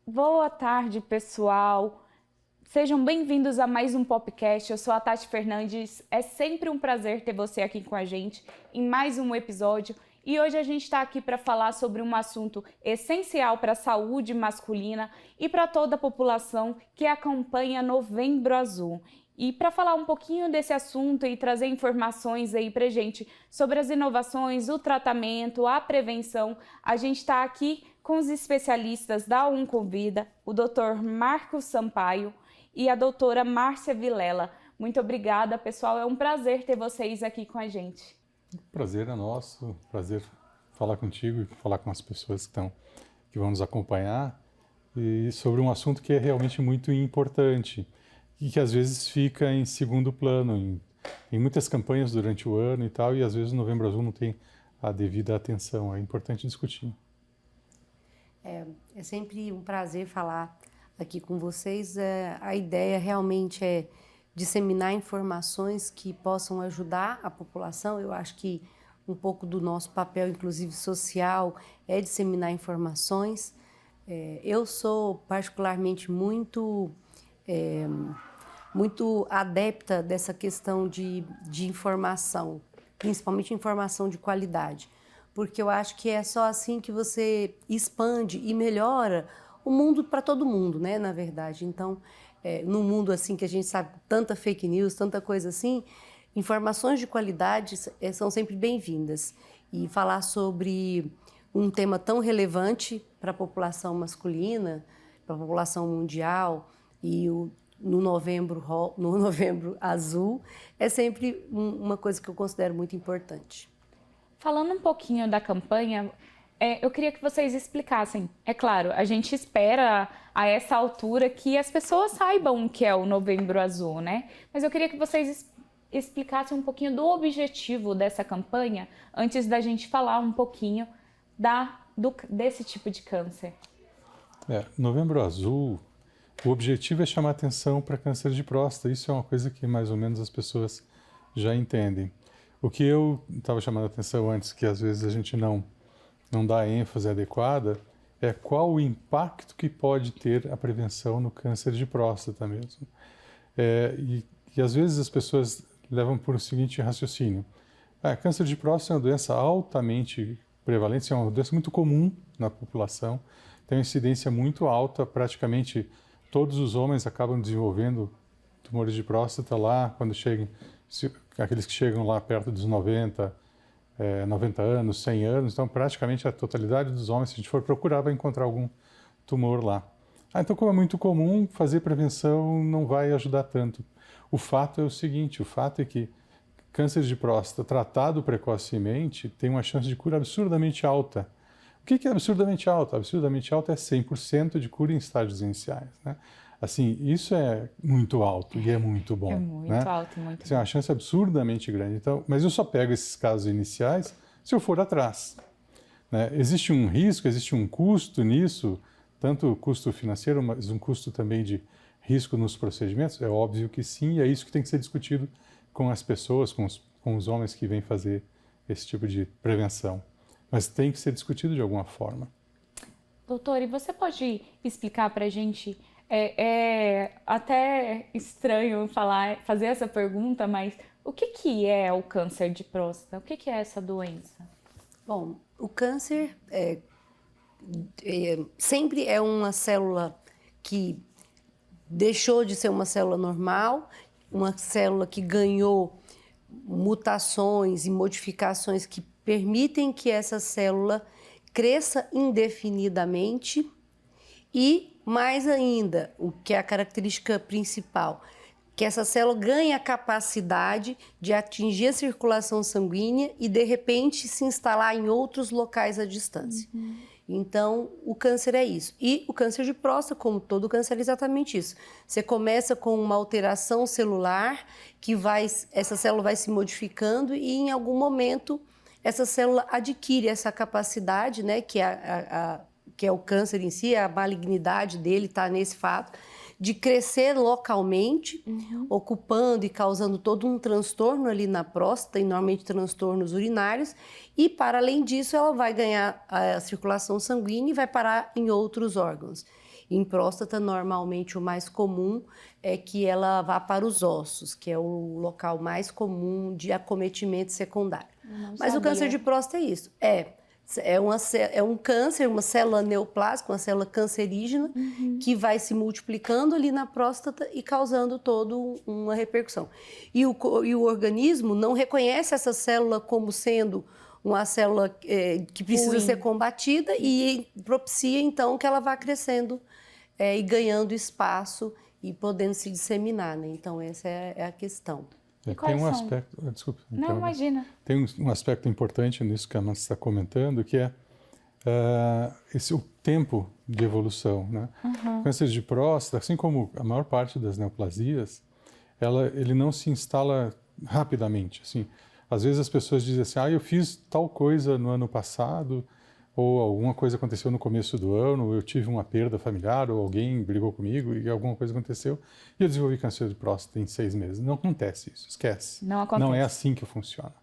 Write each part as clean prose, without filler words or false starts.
Boa tarde, pessoal. Sejam bem-vindos a mais um podcast. Eu sou a Tati Fernandes. É sempre um prazer ter você aqui com a gente em mais um episódio. E hoje a gente está aqui para falar sobre um assunto essencial para a saúde masculina e para toda a população, que é a campanha Novembro Azul. E para falar um pouquinho desse assunto e trazer informações aí para gente sobre as inovações, o tratamento, a prevenção, a gente está aqui com os especialistas da Onconvida, o Dr. Marcos Sampaio e a doutora Márcia Vilela. Muito obrigada, pessoal. É um prazer ter vocês aqui com a gente. Prazer é nosso, prazer falar contigo e falar com as pessoas que vão nos acompanhar e sobre um assunto que é realmente muito importante e que às vezes fica em segundo plano em muitas campanhas durante o ano e tal, e às vezes o Novembro Azul não tem a devida atenção. É importante discutir. É sempre um prazer falar aqui com vocês. A ideia realmente é disseminar informações que possam ajudar a população. Eu acho que um pouco do nosso papel, inclusive social, é disseminar informações. Eu sou particularmente muito adepta dessa questão de informação, principalmente informação de qualidade, porque eu acho que é só assim que você expande e melhora o mundo para todo mundo, né, na verdade. Então, num mundo assim que a gente sabe tanta fake news, tanta coisa assim, informações de qualidade são sempre bem-vindas. E falar sobre um tema tão relevante para a população masculina, para a população mundial, e no novembro azul, é sempre uma coisa que eu considero muito importante. Falando um pouquinho da campanha, eu queria que vocês explicassem. É claro, a gente espera a essa altura que as pessoas saibam o que é o Novembro Azul, né? Mas eu queria que vocês explicassem um pouquinho do objetivo dessa campanha antes da gente falar um pouquinho desse tipo de câncer. Novembro Azul, o objetivo é chamar atenção para câncer de próstata. Isso é uma coisa que mais ou menos as pessoas já entendem. O que eu estava chamando a atenção antes, que às vezes a gente não dá ênfase adequada, é qual o impacto que pode ter a prevenção no câncer de próstata mesmo. E às vezes as pessoas levam por o seguinte raciocínio: câncer de próstata é uma doença altamente prevalente, é uma doença muito comum na população, tem uma incidência muito alta, praticamente todos os homens acabam desenvolvendo tumores de próstata lá quando chegam, aqueles que chegam lá perto dos 90 anos, 100 anos, então praticamente a totalidade dos homens, se a gente for procurar, vai encontrar algum tumor lá. Então, como é muito comum, fazer prevenção não vai ajudar tanto. O fato é o seguinte, o fato é que câncer de próstata tratado precocemente tem uma chance de cura absurdamente alta. O que é absurdamente alta? Absurdamente alta é 100% de cura em estágios iniciais, né? Assim, isso é muito alto e é muito bom. É muito, né? alto, muito assim, bom. É uma chance absurdamente grande. Então, mas eu só pego esses casos iniciais se eu for atrás. Né? Existe um risco, existe um custo nisso, tanto o custo financeiro, mas um custo também de risco nos procedimentos? É óbvio que sim, e é isso que tem que ser discutido com as pessoas, com os homens que vêm fazer esse tipo de prevenção. Mas tem que ser discutido de alguma forma. Doutor, e você pode explicar para a gente, é até estranho fazer essa pergunta, mas o que é o câncer de próstata? O que é essa doença? Bom, o câncer sempre é uma célula que deixou de ser uma célula normal, uma célula que ganhou mutações e modificações que permitem que essa célula cresça indefinidamente e, mais ainda, o que é a característica principal, que essa célula ganha a capacidade de atingir a circulação sanguínea e, de repente, se instalar em outros locais à distância. Então, o câncer é isso. E o câncer de próstata, como todo câncer, é exatamente isso. Você começa com uma alteração celular, essa célula vai se modificando e, em algum momento, essa célula adquire essa capacidade, né, que é o câncer em si, a malignidade dele está nesse fato, de crescer localmente, ocupando e causando todo um transtorno ali na próstata, e normalmente transtornos urinários, e para além disso ela vai ganhar a circulação sanguínea e vai parar em outros órgãos. Em próstata, normalmente o mais comum é que ela vá para os ossos, que é o local mais comum de acometimento secundário. Mas o câncer de próstata é isso, é um câncer, uma célula neoplásica, uma célula cancerígena, que vai se multiplicando ali na próstata e causando toda uma repercussão. E o organismo não reconhece essa célula como sendo uma célula que precisa ser combatida e propicia, então, que ela vá crescendo e ganhando espaço e podendo se disseminar, né? Então, essa é a questão. Tem um aspecto, desculpa. Não, imagina. Tem um aspecto importante nisso que a Amanda está comentando, que é o tempo de evolução, né? O câncer de próstata, assim como a maior parte das neoplasias, ele não se instala rapidamente, assim. Às vezes as pessoas dizem assim, eu fiz tal coisa no ano passado, ou alguma coisa aconteceu no começo do ano, ou eu tive uma perda familiar, ou alguém brigou comigo e alguma coisa aconteceu, e eu desenvolvi câncer de próstata em 6 meses. Não acontece isso, esquece. Não acontece. Não é assim que funciona.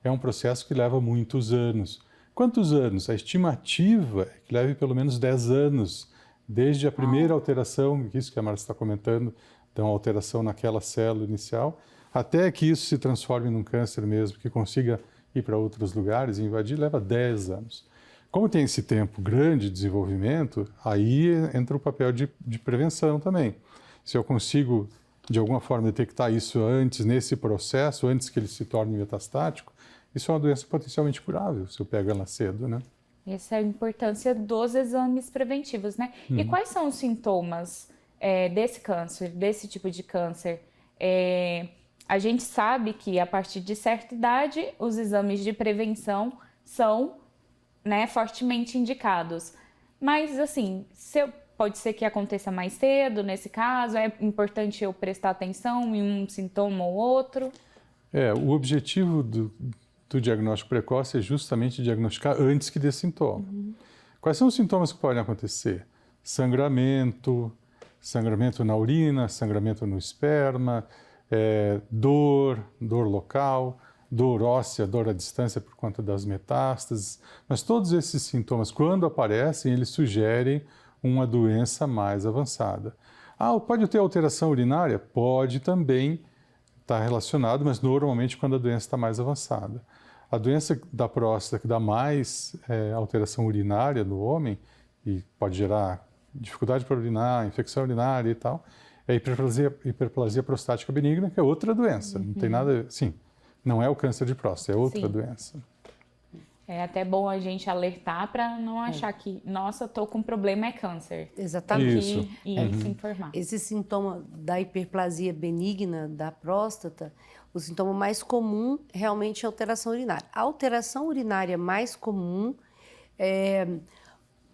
É um processo que leva muitos anos. Quantos anos? A estimativa é que leve pelo menos 10 anos, desde a primeira alteração, isso que a Márcia está comentando, então, alteração naquela célula inicial, até que isso se transforme num câncer mesmo, que consiga ir para outros lugares e invadir, leva 10 anos. Como tem esse tempo grande de desenvolvimento, aí entra o papel de prevenção também. Se eu consigo, de alguma forma, detectar isso antes, nesse processo, antes que ele se torne metastático, isso é uma doença potencialmente curável, se eu pego ela cedo, né? Essa é a importância dos exames preventivos, né? E quais são os sintomas desse câncer, desse tipo de câncer? A gente sabe que a partir de certa idade, os exames de prevenção são, né, fortemente indicados. Mas, assim, pode ser que aconteça mais cedo nesse caso? É importante eu prestar atenção em um sintoma ou outro? O objetivo do diagnóstico precoce é justamente diagnosticar antes que dê sintoma. Quais são os sintomas que podem acontecer? Sangramento na urina, sangramento no esperma, dor local, dor óssea, dor à distância por conta das metástases. Mas todos esses sintomas, quando aparecem, eles sugerem uma doença mais avançada. Pode ter alteração urinária? Pode também estar relacionado, mas normalmente quando a doença está mais avançada. A doença da próstata que dá mais alteração urinária no homem e pode gerar dificuldade para urinar, infecção urinária e tal, é a hiperplasia prostática benigna, que é outra doença. Não tem nada, sim, não é o câncer de próstata, é outra doença. É até bom a gente alertar para não achar que, nossa, estou com problema, é câncer. Exatamente. Isso. E se informar. Esse sintoma da hiperplasia benigna da próstata, o sintoma mais comum realmente é a alteração urinária. A alteração urinária mais comum é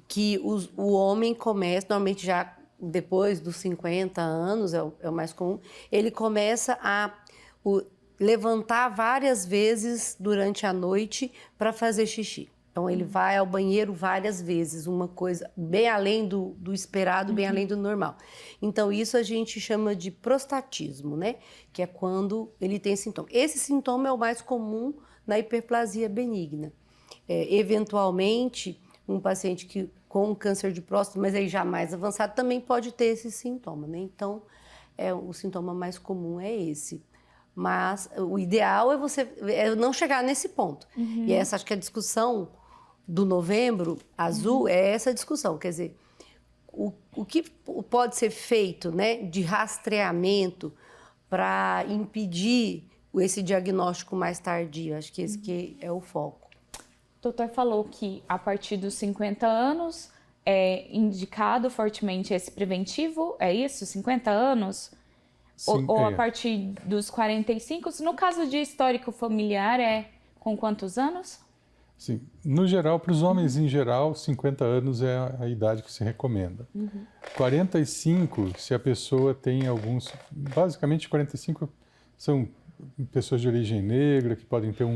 que o homem começa, normalmente já depois dos 50 anos, é o mais comum, ele começa a levantar várias vezes durante a noite para fazer xixi. Então, ele vai ao banheiro várias vezes, uma coisa bem além do esperado, bem além do normal. Então, isso a gente chama de prostatismo, né? Que é quando ele tem sintoma. Esse sintoma é o mais comum na hiperplasia benigna. Eventualmente, um paciente com câncer de próstata, mas aí já mais avançado, também pode ter esse sintoma, né? Então, o sintoma mais comum é esse. Mas o ideal é não chegar nesse ponto. E essa, acho que a discussão do Novembro Azul é essa discussão. Quer dizer, o que pode ser feito, né, de rastreamento para impedir esse diagnóstico mais tardio? Acho que esse que é o foco. O doutor falou que a partir dos 50 anos é indicado fortemente esse preventivo, é isso? 50 anos? Sim, ou a partir dos 45? No caso de histórico familiar, é com quantos anos? Sim. No geral, para os homens em geral, 50 anos é a idade que se recomenda. 45, se a pessoa tem alguns... Basicamente, 45 são pessoas de origem negra que podem ter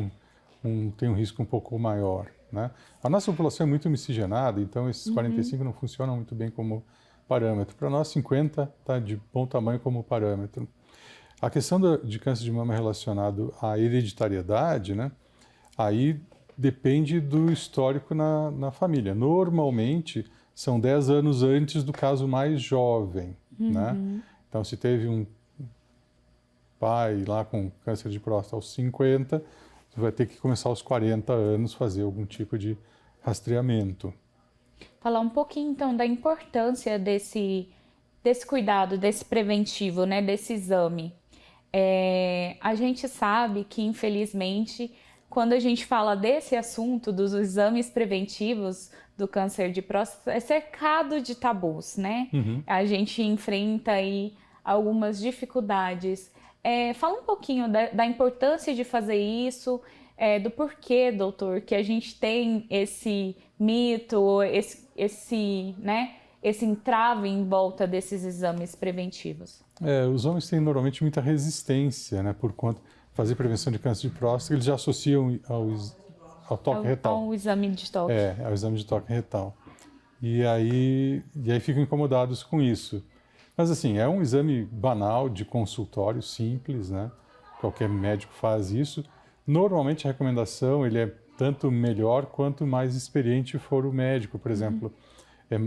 tem um risco um pouco maior, né? A nossa população é muito miscigenada, então esses 45 não funcionam muito bem como parâmetro. Para nós, 50 está de bom tamanho como parâmetro. A questão de câncer de mama relacionado à hereditariedade, né? Aí depende do histórico na família. Normalmente, são 10 anos antes do caso mais jovem, né? Então, se teve um pai lá com câncer de próstata aos 50, você vai ter que começar aos 40 anos fazer algum tipo de rastreamento. Falar um pouquinho, então, da importância desse cuidado, desse preventivo, né, desse exame. A gente sabe que, infelizmente, quando a gente fala desse assunto, dos exames preventivos do câncer de próstata, é cercado de tabus, né? A gente enfrenta aí algumas dificuldades. Fala um pouquinho da importância de fazer isso, do porquê, doutor, que a gente tem esse mito, esse entrave em volta desses exames preventivos. Os homens têm normalmente muita resistência, né, por conta de fazer prevenção de câncer de próstata, eles já associam ao toque retal. Ao exame de toque. Ao exame de toque retal. E aí ficam incomodados com isso. Mas assim, é um exame banal de consultório, simples, né? Qualquer médico faz isso. Normalmente a recomendação ele é tanto melhor quanto mais experiente for o médico, por exemplo.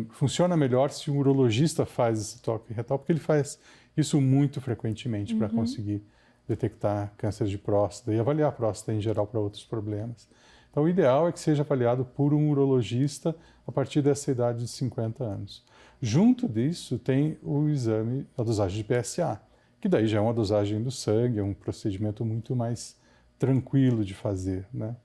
Funciona melhor se um urologista faz esse toque retal, porque ele faz isso muito frequentemente para conseguir detectar câncer de próstata e avaliar a próstata em geral para outros problemas. Então, o ideal é que seja avaliado por um urologista a partir dessa idade de 50 anos. Junto disso, tem o exame, a dosagem de PSA, que daí já é uma dosagem do sangue, é um procedimento muito mais tranquilo de fazer, né?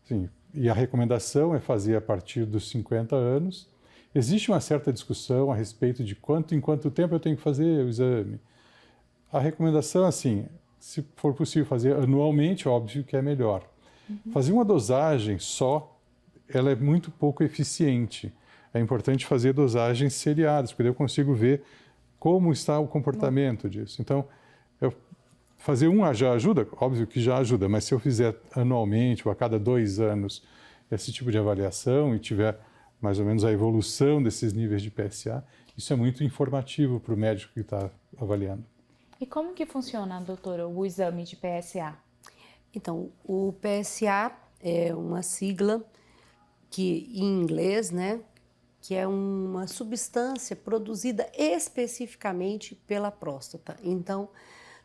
Sim, e a recomendação é fazer a partir dos 50 anos. Existe uma certa discussão a respeito de em quanto tempo eu tenho que fazer o exame. A recomendação, assim, se for possível fazer anualmente, óbvio que é melhor. Fazer uma dosagem só, ela é muito pouco eficiente. É importante fazer dosagens seriadas, porque eu consigo ver como está o comportamento disso. Então, fazer já ajuda? Óbvio que já ajuda, mas se eu fizer anualmente ou a cada 2 anos esse tipo de avaliação e tiver mais ou menos a evolução desses níveis de PSA, isso é muito informativo para o médico que está avaliando. E como que funciona, doutora, o exame de PSA? Então, o PSA é uma sigla que, em inglês, né, que é uma substância produzida especificamente pela próstata. Então,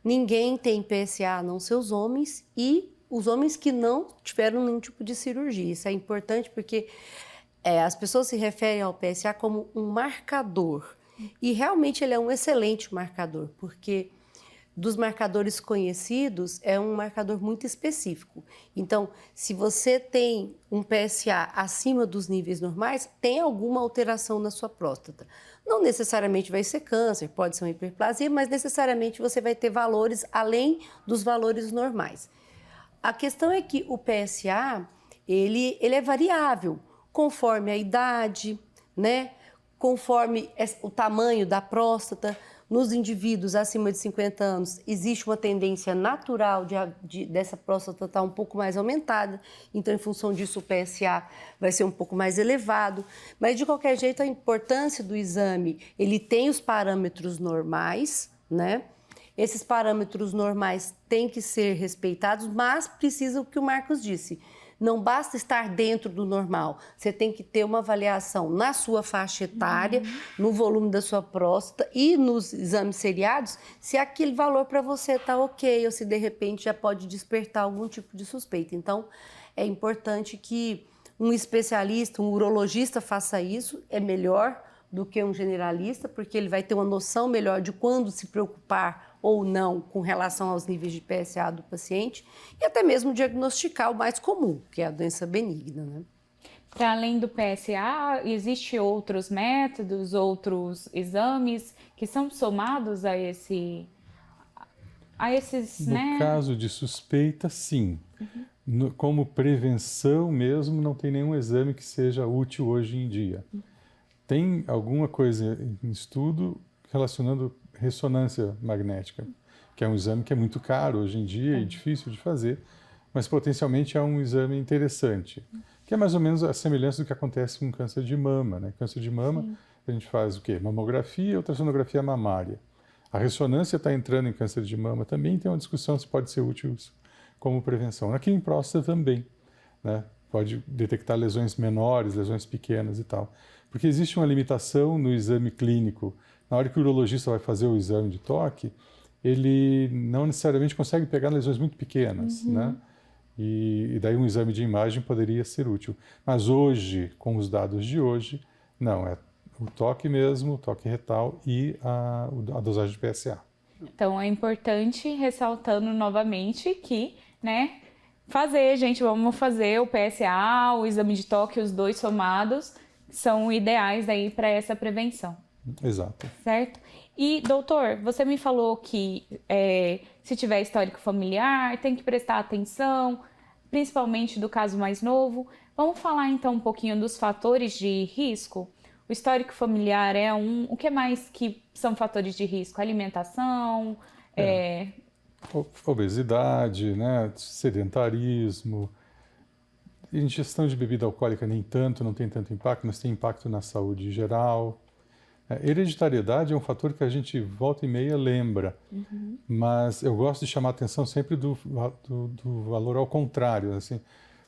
ninguém tem PSA a não ser os homens e os homens que não tiveram nenhum tipo de cirurgia. Isso é importante porque as pessoas se referem ao PSA como um marcador. E realmente ele é um excelente marcador, porque dos marcadores conhecidos, é um marcador muito específico. Então, se você tem um PSA acima dos níveis normais, tem alguma alteração na sua próstata. Não necessariamente vai ser câncer, pode ser uma hiperplasia, mas necessariamente você vai ter valores além dos valores normais. A questão é que o PSA, ele é variável, conforme a idade, né? Conforme o tamanho da próstata. Nos indivíduos acima de 50 anos, existe uma tendência natural dessa próstata estar um pouco mais aumentada, então, em função disso, o PSA vai ser um pouco mais elevado. Mas, de qualquer jeito, a importância do exame, ele tem os parâmetros normais, né? Esses parâmetros normais têm que ser respeitados, mas precisa o que o Marcos disse. Não basta estar dentro do normal, você tem que ter uma avaliação na sua faixa etária, no volume da sua próstata e nos exames seriados, se aquele valor para você está ok ou se de repente já pode despertar algum tipo de suspeita. Então, é importante que um especialista, um urologista faça isso, é melhor do que um generalista, porque ele vai ter uma noção melhor de quando se preocupar ou não com relação aos níveis de PSA do paciente e até mesmo diagnosticar o mais comum, que é a doença benigna, né? Para além do PSA, existem outros métodos, outros exames que são somados a esses, No caso de suspeita, sim. Como prevenção mesmo, não tem nenhum exame que seja útil hoje em dia. Tem alguma coisa em estudo relacionando ressonância magnética, que é um exame que é muito caro hoje em dia e difícil de fazer, mas potencialmente é um exame interessante, que é mais ou menos a semelhança do que acontece com câncer de mama, né? Câncer de mama a gente faz o quê? Mamografia, ultrassonografia mamária. A ressonância está entrando em câncer de mama, também tem uma discussão se pode ser útil como prevenção. Aqui em próstata também, né? Pode detectar lesões menores, lesões pequenas e tal. Porque existe uma limitação no exame clínico. Na hora que o urologista vai fazer o exame de toque, ele não necessariamente consegue pegar lesões muito pequenas, né? E daí um exame de imagem poderia ser útil. Mas hoje, com os dados de hoje, não, é o toque mesmo, o toque retal e a dosagem de PSA. Então é importante, ressaltando novamente que, né, vamos fazer o PSA, o exame de toque, os dois somados, são ideais aí para essa prevenção. Exato. Certo? E, doutor, você me falou que se tiver histórico familiar, tem que prestar atenção, principalmente do caso mais novo. Vamos falar então um pouquinho dos fatores de risco? O histórico familiar é o que mais que são fatores de risco? Alimentação, obesidade, né? Sedentarismo, ingestão de bebida alcoólica nem tanto, não tem tanto impacto, mas tem impacto na saúde geral. Hereditariedade é um fator que a gente volta e meia lembra, mas eu gosto de chamar a atenção sempre do valor ao contrário. Assim,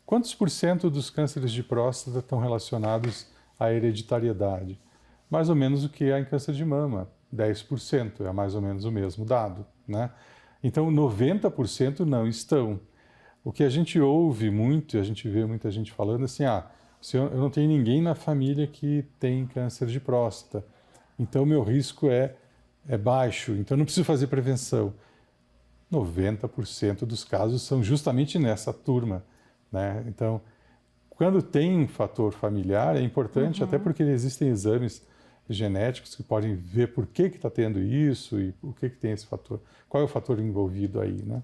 quantos % dos cânceres de próstata estão relacionados à hereditariedade? Mais ou menos o que há em câncer de mama, 10%, é mais ou menos o mesmo dado, né? Então, 90% não estão. O que a gente ouve muito, a gente vê muita gente falando assim, eu não tenho ninguém na família que tem câncer de próstata, então meu risco é baixo, então não preciso fazer prevenção. 90% dos casos são justamente nessa turma, né? Então, quando tem um fator familiar, é importante, até porque existem exames genéticos que podem ver por que está tendo isso e o que tem esse fator, qual é o fator envolvido aí, né?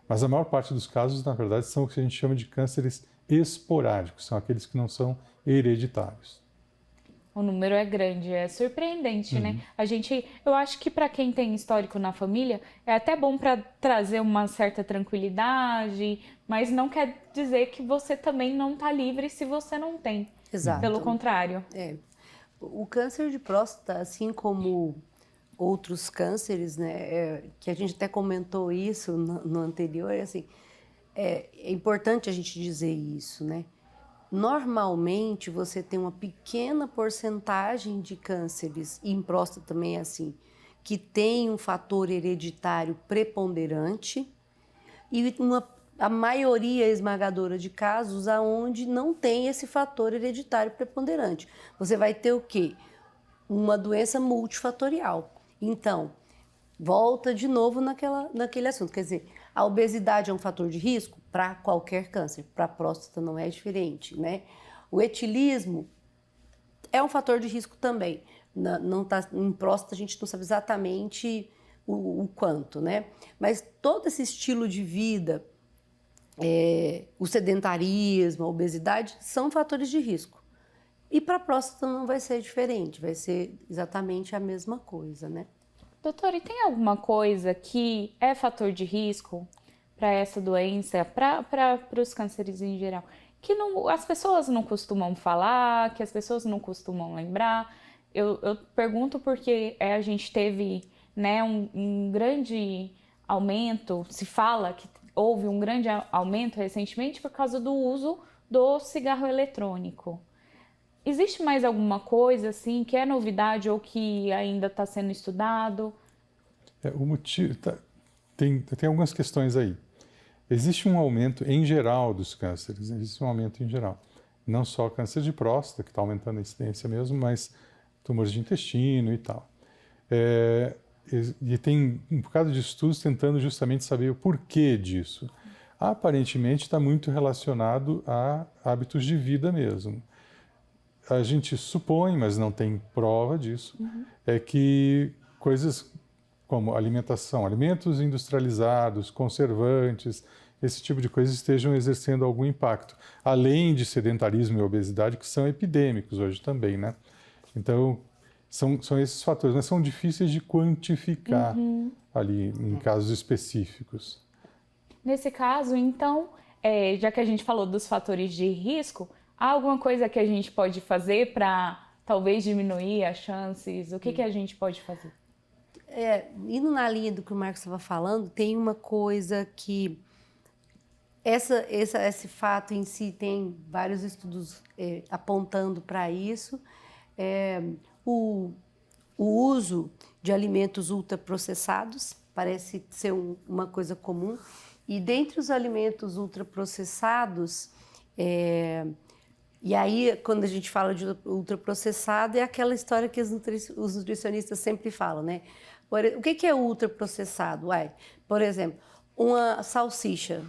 Mas a maior parte dos casos, na verdade, são o que a gente chama de cânceres esporádicos, são aqueles que não são hereditários. O número é grande, é surpreendente, né? Eu acho que para quem tem histórico na família, é até bom para trazer uma certa tranquilidade, mas não quer dizer que você também não está livre se você não tem. Exato. Pelo contrário. O câncer de próstata, assim como outros cânceres, né, que a gente até comentou isso no anterior, assim, é importante a gente dizer isso, né? Normalmente você tem uma pequena porcentagem de cânceres, e em próstata também é assim, que tem um fator hereditário preponderante e a maioria esmagadora de casos aonde não tem esse fator hereditário preponderante. Você vai ter o quê? Uma doença multifatorial. Então, volta de novo naquele assunto. Quer dizer, a obesidade é um fator de risco para qualquer câncer, para a próstata não é diferente, né? O etilismo é um fator de risco também. Em próstata a gente não sabe exatamente o quanto, né? Mas todo esse estilo de vida, o sedentarismo, a obesidade, são fatores de risco. E para a próstata não vai ser diferente, vai ser exatamente a mesma coisa, né? Doutora, e tem alguma coisa que é fator de risco para essa doença, para os cânceres em geral, que as pessoas não costumam falar, que as pessoas não costumam lembrar? Eu pergunto porque a gente teve, né, um grande aumento, se fala que houve um grande aumento recentemente por causa do uso do cigarro eletrônico. Existe mais alguma coisa assim que é novidade ou que ainda está sendo estudado? O motivo tem algumas questões aí. Existe um aumento em geral dos cânceres, existe um aumento em geral. Não só câncer de próstata, que está aumentando a incidência mesmo, mas tumores de intestino e tal. E tem um bocado de estudos tentando justamente saber o porquê disso. Aparentemente está muito relacionado a hábitos de vida mesmo. A gente supõe, mas não tem prova disso, é que coisas como alimentação, alimentos industrializados, conservantes, esse tipo de coisa estejam exercendo algum impacto, além de sedentarismo e obesidade, que são epidêmicos hoje também, né? Então, são esses fatores, mas são difíceis de quantificar ali em casos específicos. Nesse caso, então, já que a gente falou dos fatores de risco, há alguma coisa que a gente pode fazer para talvez diminuir as chances? O que a gente pode fazer? Indo na linha do que o Marcos estava falando, tem uma coisa que esse fato em si tem vários estudos apontando para isso. O uso de alimentos ultraprocessados parece ser uma coisa comum. E dentre os alimentos ultraprocessados, e aí quando a gente fala de ultraprocessado, é aquela história que os nutricionistas sempre falam, né? O que é ultraprocessado? Por exemplo, uma salsicha.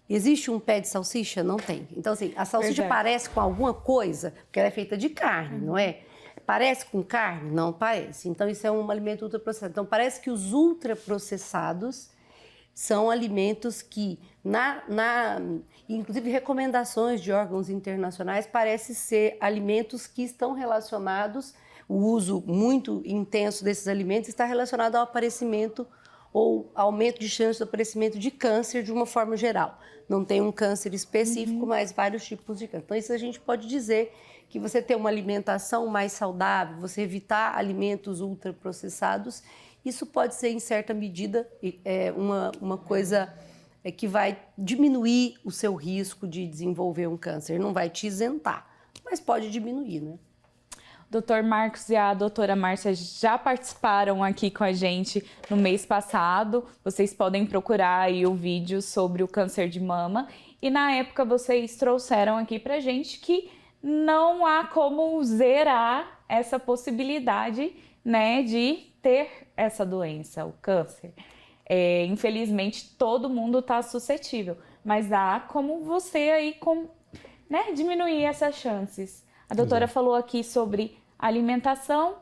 Existe um pé de salsicha? Não tem. Então, assim, a salsicha parece com alguma coisa, porque ela é feita de carne, não é? Parece com carne? Não parece. Então, isso é um alimento ultraprocessado. Então, parece que os ultraprocessados são alimentos que, inclusive recomendações de órgãos internacionais, parece ser alimentos que estão relacionados, o uso muito intenso desses alimentos está relacionado ao aparecimento ou aumento de chance do aparecimento de câncer de uma forma geral. Não tem um câncer específico, mas vários tipos de câncer. Então, isso a gente pode dizer que você ter uma alimentação mais saudável, você evitar alimentos ultraprocessados, isso pode ser, em certa medida, uma coisa que vai diminuir o seu risco de desenvolver um câncer. Não vai te isentar, mas pode diminuir, né? Dr. Marcos e a doutora Márcia já participaram aqui com a gente no mês passado. Vocês podem procurar aí o vídeo sobre o câncer de mama. E na época vocês trouxeram aqui pra gente que não há como zerar essa possibilidade, né, de ter essa doença, o câncer. Infelizmente, todo mundo está suscetível, mas há como você aí diminuir essas chances. A doutora falou aqui sobre alimentação, o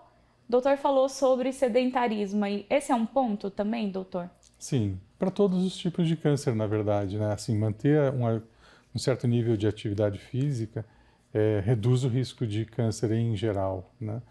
doutor falou sobre sedentarismo. E esse é um ponto também, doutor? Sim, para todos os tipos de câncer, na verdade, né? Assim, manter um certo nível de atividade física reduz o risco de câncer em geral, né?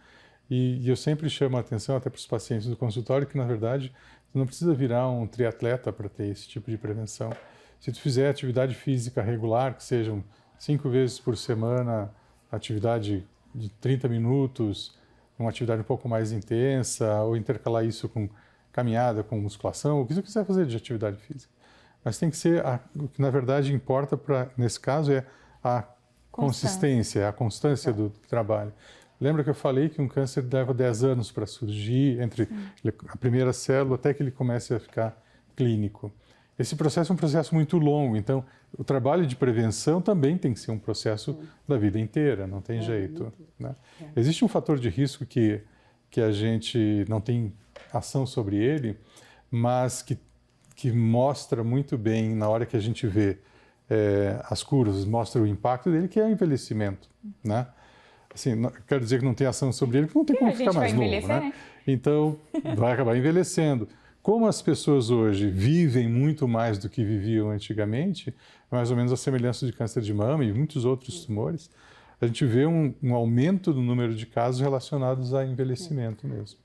E eu sempre chamo a atenção até para os pacientes do consultório que, na verdade, tu não precisa virar um triatleta para ter esse tipo de prevenção. Se tu fizer atividade física regular, que sejam 5 vezes por semana, atividade de 30 minutos, uma atividade um pouco mais intensa, ou intercalar isso com caminhada, com musculação, o que você quiser fazer de atividade física. Mas tem que ser, o que na verdade importa nesse caso é a consistência, a constância do trabalho. Lembra que eu falei que um câncer leva 10 anos para surgir, entre a primeira célula até que ele comece a ficar clínico. Esse processo é um processo muito longo, então o trabalho de prevenção também tem que ser um processo da vida inteira, não tem jeito, né? Existe um fator de risco que a gente não tem ação sobre ele, mas que mostra muito bem na hora que a gente vê as curvas, mostra o impacto dele, que é o envelhecimento, né? Assim, não, quero dizer que não tem ação sobre ele, porque não tem como ficar mais novo, né? Então, vai acabar envelhecendo. Como as pessoas hoje vivem muito mais do que viviam antigamente, mais ou menos a semelhança de câncer de mama e muitos outros tumores, a gente vê um aumento do número de casos relacionados a envelhecimento mesmo.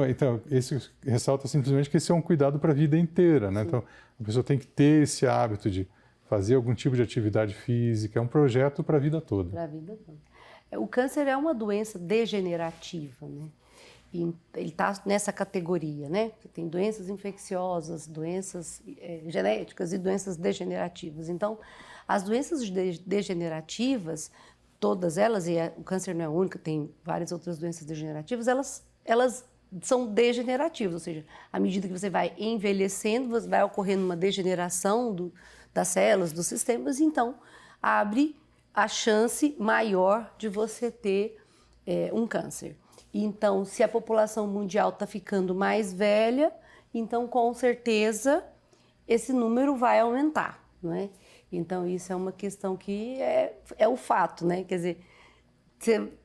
Então, esse ressalta simplesmente que esse é um cuidado para a vida inteira, né? Então, a pessoa tem que ter esse hábito de fazer algum tipo de atividade física, é um projeto para a vida toda. Para a vida toda. O câncer é uma doença degenerativa, né? E ele está nessa categoria, né? Tem doenças infecciosas, doenças genéticas e doenças degenerativas. Então, as doenças degenerativas, todas elas, e o câncer não é a única, tem várias outras doenças degenerativas, elas são degenerativas, ou seja, à medida que você vai envelhecendo, vai ocorrendo uma degeneração das células, dos sistemas, então abre a chance maior de você ter um câncer. Então, se a população mundial está ficando mais velha, então com certeza esse número vai aumentar, não é? Então isso é uma questão que é o fato, né? Quer dizer,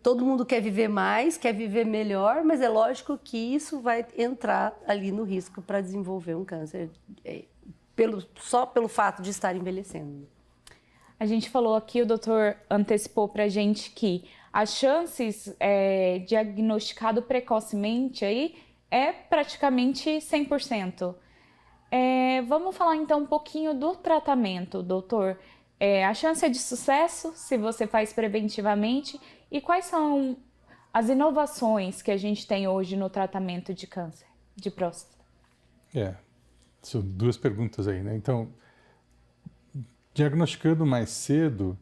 todo mundo quer viver mais, quer viver melhor, mas é lógico que isso vai entrar ali no risco para desenvolver um câncer, só pelo fato de estar envelhecendo. A gente falou aqui, o doutor antecipou para a gente que as chances diagnosticado precocemente aí é praticamente 100%. Vamos falar então um pouquinho do tratamento, doutor. a chance de sucesso se você faz preventivamente e quais são as inovações que a gente tem hoje no tratamento de câncer de próstata? São duas perguntas aí, né? Então, diagnosticando mais cedo,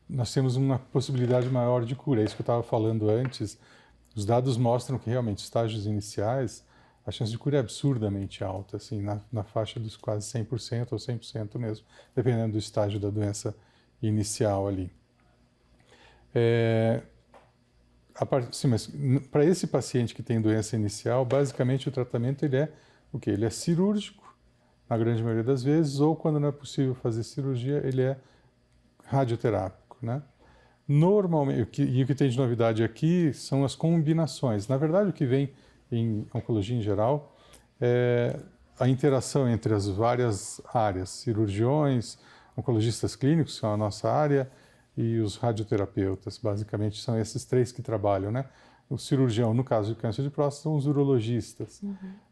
nós temos uma possibilidade maior de cura. É isso que eu estava falando antes. Os dados mostram que realmente estágios iniciais, a chance de cura é absurdamente alta, assim, na faixa dos quase 100% ou 100% mesmo, dependendo do estágio da doença inicial ali. Sim, mas para esse paciente que tem doença inicial, basicamente o tratamento ele é o quê? Ele é cirúrgico, na grande maioria das vezes, ou quando não é possível fazer cirurgia, ele é radioterápico, né? Normalmente, e o que tem de novidade aqui são as combinações. Na verdade, o que vem em oncologia em geral é a interação entre as várias áreas, cirurgiões, oncologistas clínicos, que são a nossa área, e os radioterapeutas. Basicamente, são esses três que trabalham, né? O cirurgião, no caso de câncer de próstata, são os urologistas.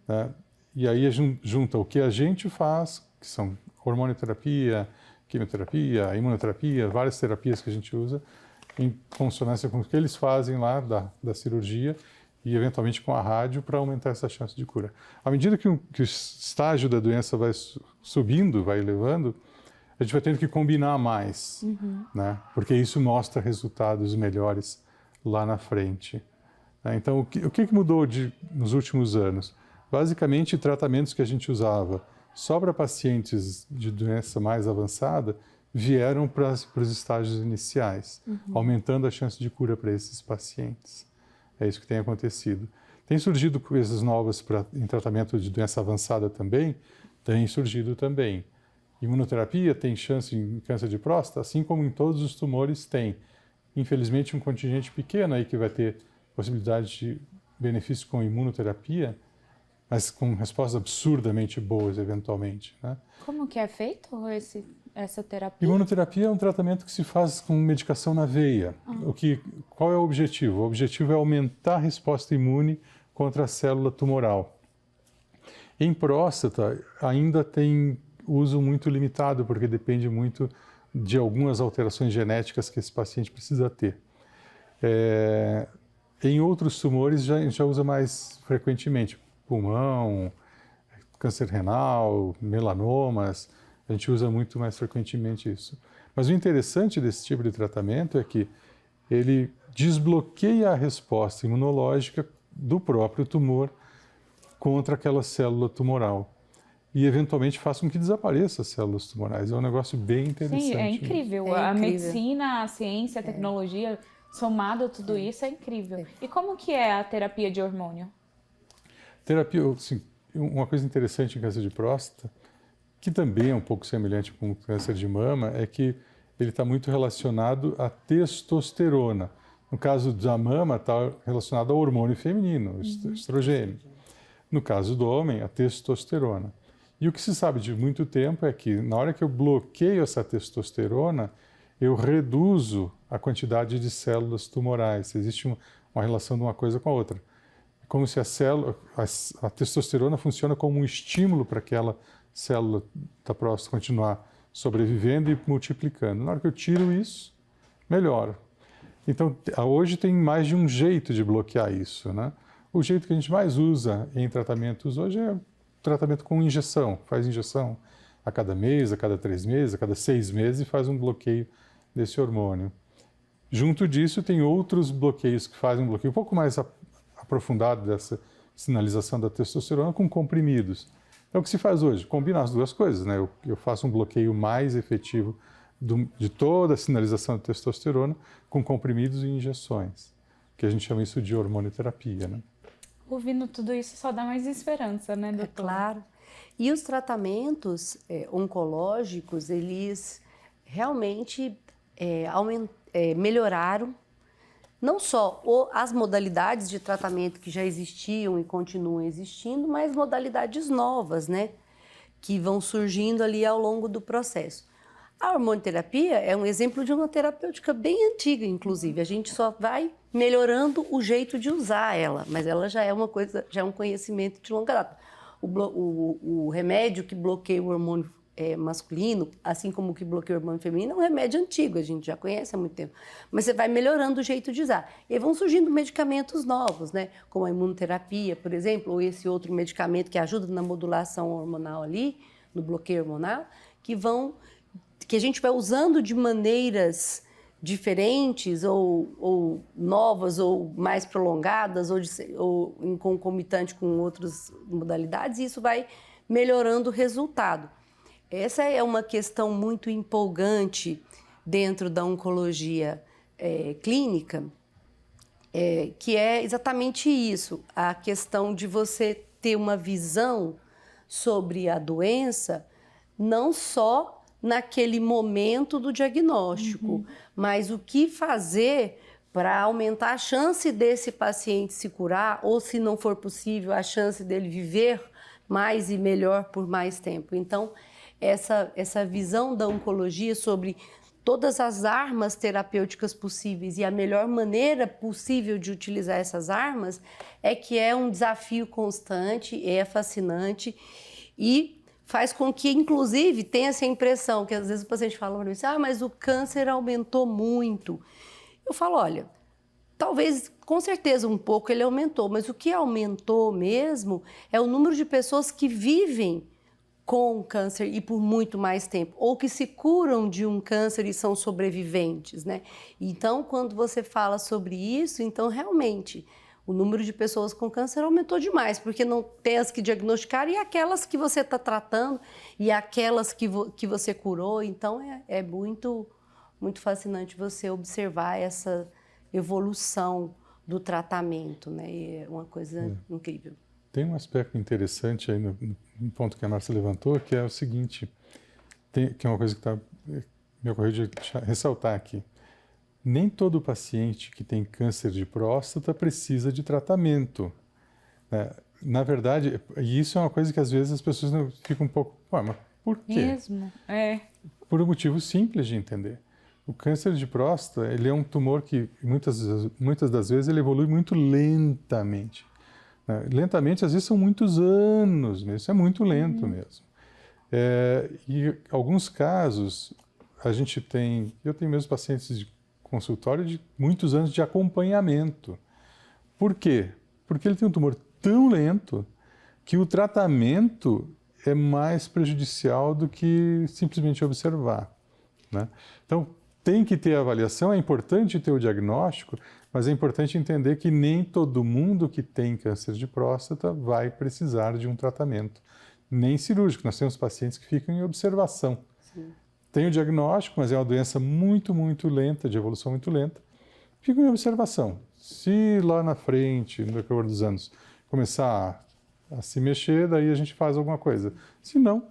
Né? E aí junta o que a gente faz, que são hormonioterapia, quimioterapia, imunoterapia, várias terapias que a gente usa, em consonância com o que eles fazem lá da cirurgia e, eventualmente, com a rádio para aumentar essa chance de cura. À medida que o estágio da doença vai subindo, vai elevando, a gente vai tendo que combinar mais, né? Porque isso mostra resultados melhores lá na frente. Então, o que mudou nos últimos anos? Basicamente, tratamentos que a gente usava só para pacientes de doença mais avançada vieram para os estágios iniciais, aumentando a chance de cura para esses pacientes. É isso que tem acontecido. Tem surgido coisas novas em tratamento de doença avançada também? Tem surgido também. Imunoterapia tem chance em câncer de próstata, assim como em todos os tumores tem. Infelizmente, um contingente pequeno aí que vai ter possibilidade de benefício com imunoterapia, mas com respostas absurdamente boas, eventualmente, né? Como que é feito essa terapia? Imunoterapia é um tratamento que se faz com medicação na veia. Qual é o objetivo? O objetivo é aumentar a resposta imune contra a célula tumoral. Em próstata, ainda tem uso muito limitado, porque depende muito de algumas alterações genéticas que esse paciente precisa ter. Em outros tumores, já usa mais frequentemente. Pulmão, câncer renal, melanomas, a gente usa muito mais frequentemente isso. Mas o interessante desse tipo de tratamento é que ele desbloqueia a resposta imunológica do próprio tumor contra aquela célula tumoral e, eventualmente, faz com que desapareça as células tumorais. É um negócio bem interessante. Sim, é incrível. A medicina, a ciência, a tecnologia, somado a tudo isso, é incrível. E como que é a terapia de hormônio? Terapia, assim, uma coisa interessante em câncer de próstata, que também é um pouco semelhante com o câncer de mama, é que ele está muito relacionado à testosterona. No caso da mama, está relacionado ao hormônio feminino, estrogênio. No caso do homem, a testosterona. E o que se sabe de muito tempo é que, na hora que eu bloqueio essa testosterona, eu reduzo a quantidade de células tumorais. Existe uma relação de uma coisa com a outra. Como se a testosterona funciona como um estímulo para aquela célula da próstata continuar sobrevivendo e multiplicando. Na hora que eu tiro isso, melhora. Então, hoje tem mais de um jeito de bloquear isso, né? O jeito que a gente mais usa em tratamentos hoje é tratamento com injeção. Faz injeção a cada mês, a cada 3 meses, a cada 6 meses e faz um bloqueio desse hormônio. Junto disso, tem outros bloqueios que fazem um bloqueio um pouco mais aprofundado dessa sinalização da testosterona com comprimidos. Então, o que se faz hoje? Combina as duas coisas, né? Eu faço um bloqueio mais efetivo de toda a sinalização da testosterona com comprimidos e injeções, que a gente chama isso de hormonioterapia, né? Ouvindo tudo isso só dá mais esperança, né, doutor? É claro. E os tratamentos oncológicos, eles realmente melhoraram não só as modalidades de tratamento que já existiam e continuam existindo, mas modalidades novas, né, que vão surgindo ali ao longo do processo. A hormonioterapia é um exemplo de uma terapêutica bem antiga, inclusive. A gente só vai melhorando o jeito de usar ela, mas ela já é uma coisa, já é um conhecimento de longa data. O remédio que bloqueia o hormônio masculino, assim como que bloqueio hormônio feminino, é um remédio antigo, a gente já conhece há muito tempo. Mas você vai melhorando o jeito de usar. E aí vão surgindo medicamentos novos, né? Como a imunoterapia, por exemplo, ou esse outro medicamento que ajuda na modulação hormonal ali, no bloqueio hormonal, que a gente vai usando de maneiras diferentes ou novas ou mais prolongadas ou em concomitante com outras modalidades, e isso vai melhorando o resultado. Essa é uma questão muito empolgante dentro da oncologia clínica, que é exatamente isso, a questão de você ter uma visão sobre a doença, não só naquele momento do diagnóstico, mas o que fazer para aumentar a chance desse paciente se curar, ou, se não for possível, a chance dele viver mais e melhor por mais tempo. Então, essa visão da oncologia sobre todas as armas terapêuticas possíveis e a melhor maneira possível de utilizar essas armas que é um desafio constante, é fascinante e faz com que, inclusive, tenha essa impressão que às vezes o paciente fala para mim assim, mas o câncer aumentou muito. Eu falo, olha, talvez, com certeza, um pouco ele aumentou, mas o que aumentou mesmo é o número de pessoas que vivem com câncer e por muito mais tempo, ou que se curam de um câncer e são sobreviventes, né? Então, quando você fala sobre isso, então realmente o número de pessoas com câncer aumentou demais, porque não tem as que diagnosticaram e aquelas que você está tratando e aquelas que você curou. Então, é muito, muito fascinante você observar essa evolução do tratamento, né? É uma coisa incrível. Tem um aspecto interessante aí no ponto que a Márcia levantou, que é o seguinte, que é uma coisa que me ocorreu de ressaltar aqui. Nem todo paciente que tem câncer de próstata precisa de tratamento, né? Na verdade, e isso é uma coisa que às vezes as pessoas ficam um pouco, mas por quê? Mesmo? Por um motivo simples de entender. O câncer de próstata, ele é um tumor que muitas das vezes ele evolui muito lentamente. Lentamente, às vezes são muitos anos mesmo, isso é muito lento mesmo. E alguns casos, eu tenho meus pacientes de consultório de muitos anos de acompanhamento. Por quê? Porque ele tem um tumor tão lento que o tratamento é mais prejudicial do que simplesmente observar, né? Então, tem que ter avaliação, é importante ter o diagnóstico, mas é importante entender que nem todo mundo que tem câncer de próstata vai precisar de um tratamento, nem cirúrgico. Nós temos pacientes que ficam em observação. Sim. Tem o diagnóstico, mas é uma doença muito, muito lenta, de evolução muito lenta. Ficam em observação. Se lá na frente, no decorrer dos anos, começar a se mexer, daí a gente faz alguma coisa. Se não,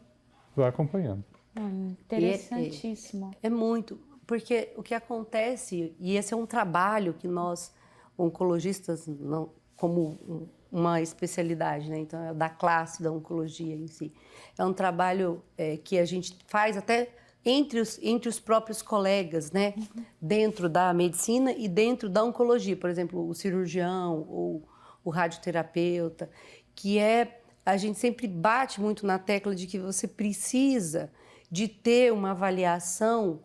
vai acompanhando. Interessantíssimo. É muito. Porque o que acontece, e esse é um trabalho que nós, oncologistas, não, como uma especialidade, né? Então é da classe da oncologia em si, é um trabalho que a gente faz até entre os próprios colegas, né? Dentro da medicina e dentro da oncologia, por exemplo, o cirurgião ou o radioterapeuta, a gente sempre bate muito na tecla de que você precisa de ter uma avaliação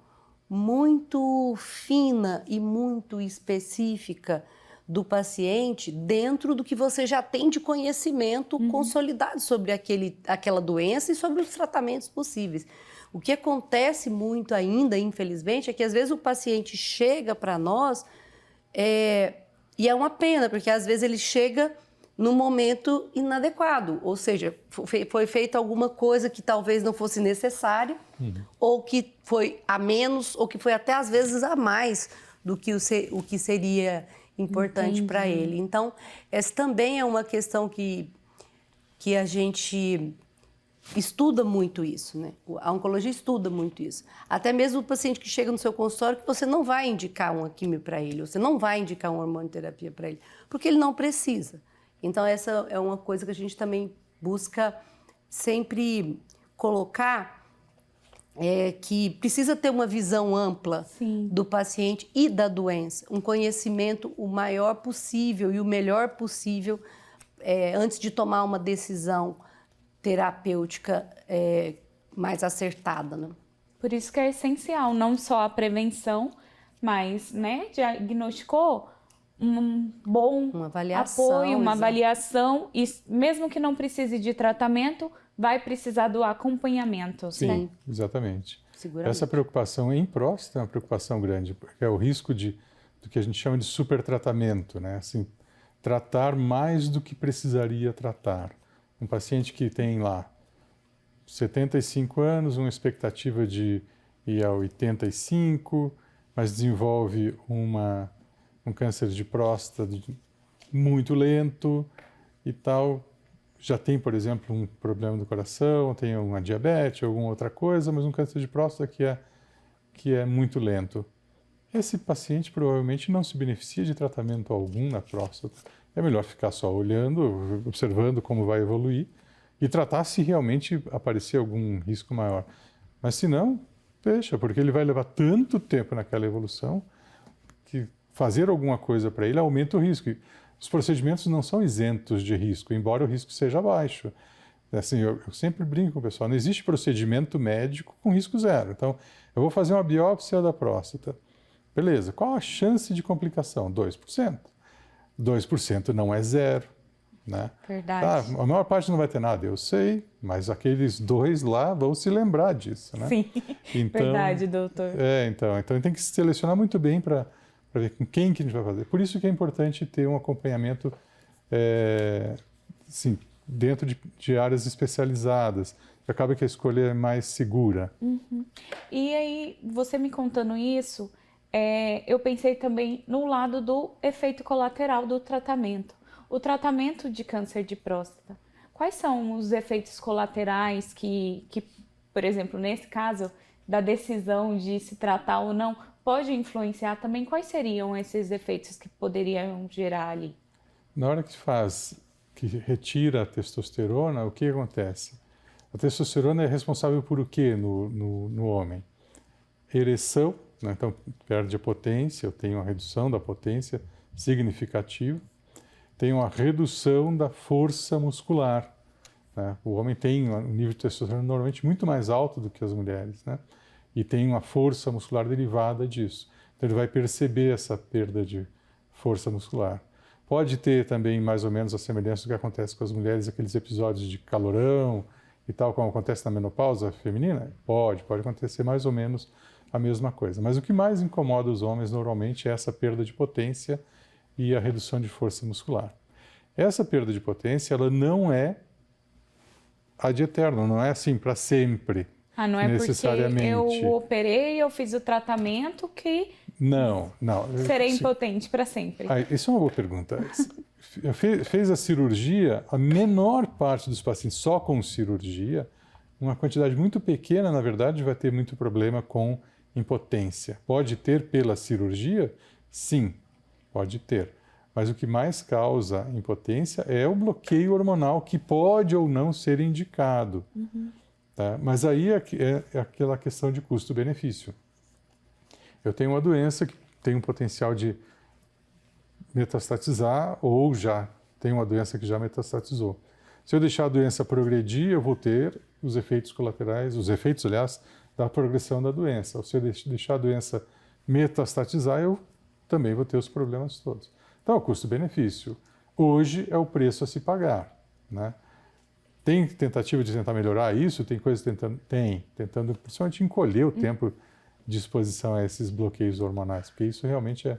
muito fina e muito específica do paciente dentro do que você já tem de conhecimento consolidado sobre aquela doença e sobre os tratamentos possíveis. O que acontece muito ainda, infelizmente, é que às vezes o paciente chega para nós e é uma pena, porque às vezes ele chega no momento inadequado, ou seja, foi feita alguma coisa que talvez não fosse necessária, ou que foi a menos, ou que foi até às vezes a mais do que o que seria importante para ele. Então, essa também é uma questão que a gente estuda muito isso, né? A oncologia estuda muito isso. Até mesmo o paciente que chega no seu consultório, que você não vai indicar uma quimio para ele, você não vai indicar uma hormonioterapia para ele, porque ele não precisa. Então, essa é uma coisa que a gente também busca sempre colocar, que precisa ter uma visão ampla do paciente e da doença, um conhecimento o maior possível e o melhor possível antes de tomar uma decisão terapêutica mais acertada, né? Por isso que é essencial, não só a prevenção, mas, né, diagnosticou um bom Uma avaliação, apoio, uma exato. avaliação, e mesmo que não precise de tratamento, vai precisar do acompanhamento. Sim. Né? Exatamente. Seguramente. Essa preocupação em próstata é uma preocupação grande, porque é o risco do que a gente chama de supertratamento, né? Assim, tratar mais do que precisaria tratar. Um paciente que tem lá 75 anos, uma expectativa de ir a 85, mas desenvolve um câncer de próstata muito lento e tal. Já tem, por exemplo, um problema do coração, tem uma diabetes, alguma outra coisa, mas um câncer de próstata que é muito lento. Esse paciente provavelmente não se beneficia de tratamento algum na próstata. É melhor ficar só olhando, observando como vai evoluir e tratar se realmente aparecer algum risco maior. Mas se não, deixa, porque ele vai levar tanto tempo naquela evolução que fazer alguma coisa para ele aumenta o risco. Os procedimentos não são isentos de risco, embora o risco seja baixo. Assim, eu sempre brinco com o pessoal, não existe procedimento médico com risco zero. Então, eu vou fazer uma biópsia da próstata. Beleza, qual a chance de complicação? 2%. 2% não é zero. Né? Verdade. Tá, a maior parte não vai ter nada, eu sei, mas aqueles 2 lá vão se lembrar disso. Né? Sim, então, verdade, doutor. Então tem que se selecionar muito bem para ver com quem que a gente vai fazer. Por isso que é importante ter um acompanhamento assim, dentro de áreas especializadas. Acaba que a escolha é mais segura. Uhum. E aí, você me contando isso, eu pensei também no lado do efeito colateral do tratamento. O tratamento de câncer de próstata. Quais são os efeitos colaterais que, por exemplo, nesse caso, da decisão de se tratar ou não, pode influenciar também? Quais seriam esses efeitos que poderiam gerar ali? Na hora que retira a testosterona, o que acontece? A testosterona é responsável por o quê no homem? Ereção, né? Então perde a potência, eu tenho uma redução da potência significativa, tem uma redução da força muscular. Né? O homem tem um nível de testosterona normalmente muito mais alto do que as mulheres, né? E tem uma força muscular derivada disso. Então ele vai perceber essa perda de força muscular. Pode ter também mais ou menos a semelhança do que acontece com as mulheres, aqueles episódios de calorão e tal, como acontece na menopausa feminina? Pode acontecer mais ou menos a mesma coisa. Mas o que mais incomoda os homens normalmente é essa perda de potência e a redução de força muscular. Essa perda de potência, ela não é ad eterno, não é assim para sempre. Não é necessariamente. Porque eu operei, eu fiz o tratamento que não. serei impotente para sempre. Isso é uma boa pergunta. Fez a cirurgia, a menor parte dos pacientes só com cirurgia, uma quantidade muito pequena, na verdade, vai ter muito problema com impotência. Pode ter pela cirurgia? Sim, pode ter. Mas o que mais causa impotência é o bloqueio hormonal, que pode ou não ser indicado. Uhum. Tá? Mas aí é aquela questão de custo-benefício. Eu tenho uma doença que tem um potencial de metastatizar ou já tem uma doença que já metastatizou. Se eu deixar a doença progredir, eu vou ter os efeitos colaterais, os efeitos, aliás, da progressão da doença. Se eu deixar a doença metastatizar, eu também vou ter os problemas todos. Então, o custo-benefício. Hoje é o preço a se pagar, né? Tem tentativa de tentar melhorar isso? Tem coisas tentando principalmente encolher o tempo de exposição a esses bloqueios hormonais, porque isso realmente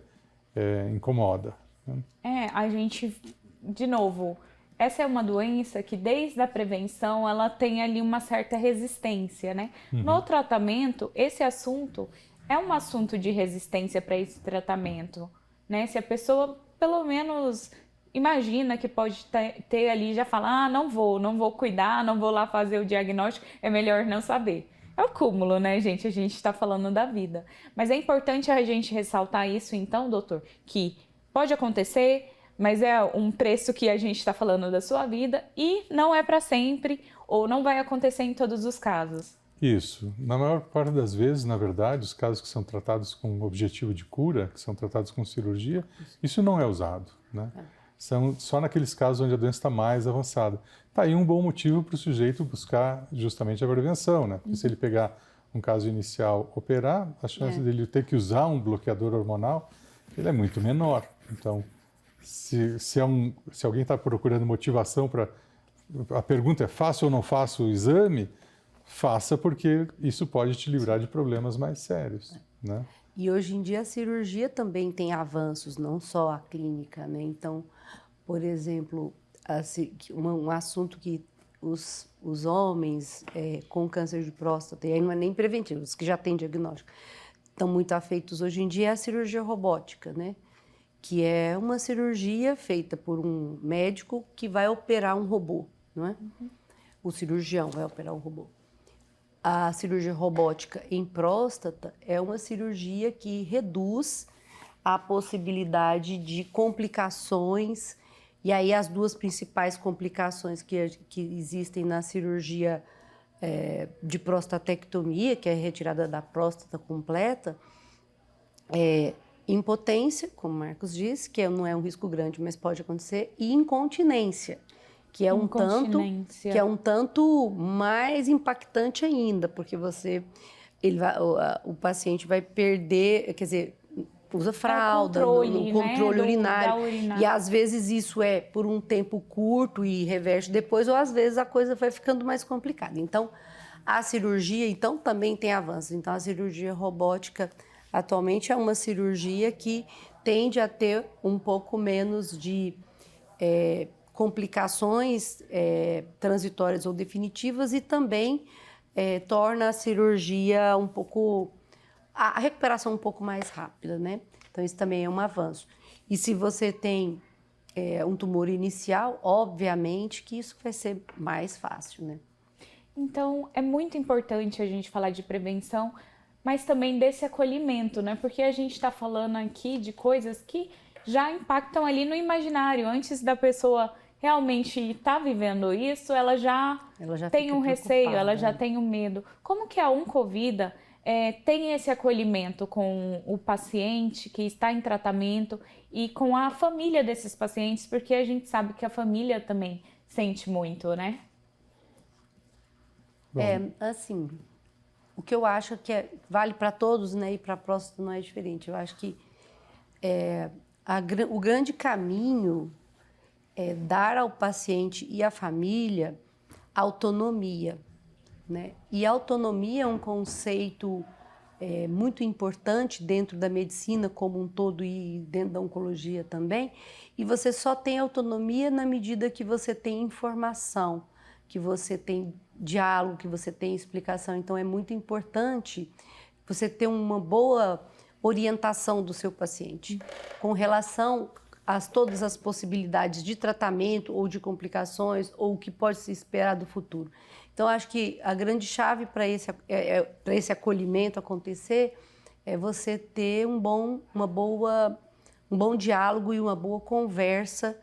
incomoda. Né? A gente, de novo, essa é uma doença que desde a prevenção ela tem ali uma certa resistência, né? Uhum. No tratamento, esse assunto é um assunto de resistência para esse tratamento, né? Se a pessoa, pelo menos, imagina que pode ter ali, já fala, não vou cuidar, não vou lá fazer o diagnóstico, é melhor não saber. É o cúmulo, né, gente? A gente está falando da vida. Mas é importante a gente ressaltar isso, então, doutor, que pode acontecer, mas é um preço que a gente está falando da sua vida e não é para sempre ou não vai acontecer em todos os casos. Isso. Na maior parte das vezes, na verdade, os casos que são tratados com objetivo de cura, que são tratados com cirurgia, isso não é usado, né? são só naqueles casos onde a doença está mais avançada. Está aí um bom motivo para o sujeito buscar justamente a prevenção, né? Porque se ele pegar um caso inicial, operar, a chance dele ter que usar um bloqueador hormonal, ele é muito menor. Então, se alguém está procurando motivação para... A pergunta é, faço ou não faço o exame? Faça, porque isso pode te livrar de problemas mais sérios, né? E hoje em dia a cirurgia também tem avanços, não só a clínica, né? Então, por exemplo, um assunto que os homens com câncer de próstata, e aí não é nem preventivo, os que já têm diagnóstico, estão muito afeitos hoje em dia é a cirurgia robótica, né? Que é uma cirurgia feita por um médico que vai operar um robô, não é? O cirurgião vai operar um robô. A cirurgia robótica em próstata é uma cirurgia que reduz a possibilidade de complicações. E aí as duas principais complicações que existem na cirurgia de prostatectomia, que é a retirada da próstata completa, é impotência, como o Marcos disse, que não é um risco grande, mas pode acontecer, e incontinência, que é um tanto mais impactante ainda, porque o paciente vai perder, quer dizer, usa fralda, no controle urinário, e às vezes isso é por um tempo curto e reverte depois, ou às vezes a coisa vai ficando mais complicada. Então, a cirurgia também tem avanços. Então, a cirurgia robótica atualmente é uma cirurgia que tende a ter um pouco menos de complicações transitórias ou definitivas e também torna a cirurgia a recuperação um pouco mais rápida, né? Então, isso também é um avanço. E se você tem um tumor inicial, obviamente que isso vai ser mais fácil, né? Então, é muito importante a gente falar de prevenção, mas também desse acolhimento, né? Porque a gente está falando aqui de coisas que já impactam ali no imaginário. Antes da pessoa realmente estar vivendo isso, ela já tem um receio, ela já tem um medo. Como que a Oncovida tem esse acolhimento com o paciente que está em tratamento e com a família desses pacientes? Porque a gente sabe que a família também sente muito, né? Assim, o que eu acho que vale para todos, né, e para a próstata não é diferente. Eu acho que o grande caminho é dar ao paciente e à família autonomia, né? E autonomia é um conceito muito importante dentro da medicina como um todo e dentro da oncologia também. E você só tem autonomia na medida que você tem informação, que você tem diálogo, que você tem explicação. Então, é muito importante você ter uma boa orientação do seu paciente com relação a todas as possibilidades de tratamento ou de complicações ou o que pode se esperar do futuro. Então, acho que a grande chave para esse acolhimento acontecer é você ter um bom diálogo e uma boa conversa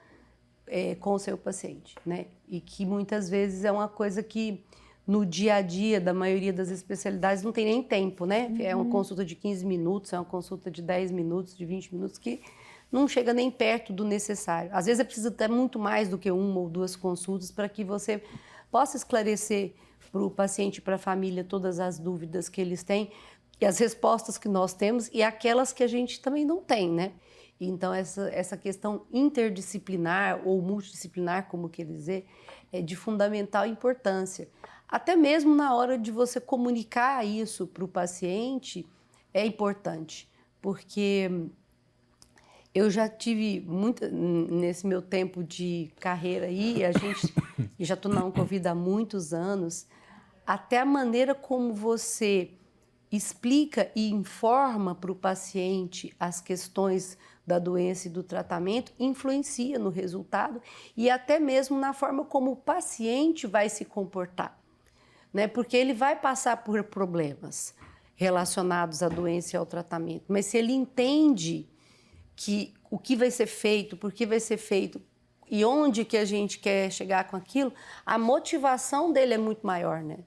com o seu paciente, né? E que muitas vezes é uma coisa que no dia a dia da maioria das especialidades não tem nem tempo, né? É uma consulta de 15 minutos, é uma consulta de 10 minutos, de 20 minutos, que não chega nem perto do necessário. Às vezes é preciso ter muito mais do que uma ou duas consultas para que você possa esclarecer para o paciente e para a família todas as dúvidas que eles têm e as respostas que nós temos e aquelas que a gente também não tem, né? Então, essa questão interdisciplinar ou multidisciplinar, como quer dizer, é de fundamental importância. Até mesmo na hora de você comunicar isso para o paciente, é importante, porque eu já tive nesse meu tempo de carreira aí, eu já estou na Oncovida há muitos anos, até a maneira como você explica e informa para o paciente as questões da doença e do tratamento influencia no resultado e até mesmo na forma como o paciente vai se comportar, né? Porque ele vai passar por problemas relacionados à doença e ao tratamento, mas se ele entende que o que vai ser feito, por que vai ser feito e onde que a gente quer chegar com aquilo, a motivação dele é muito maior, né?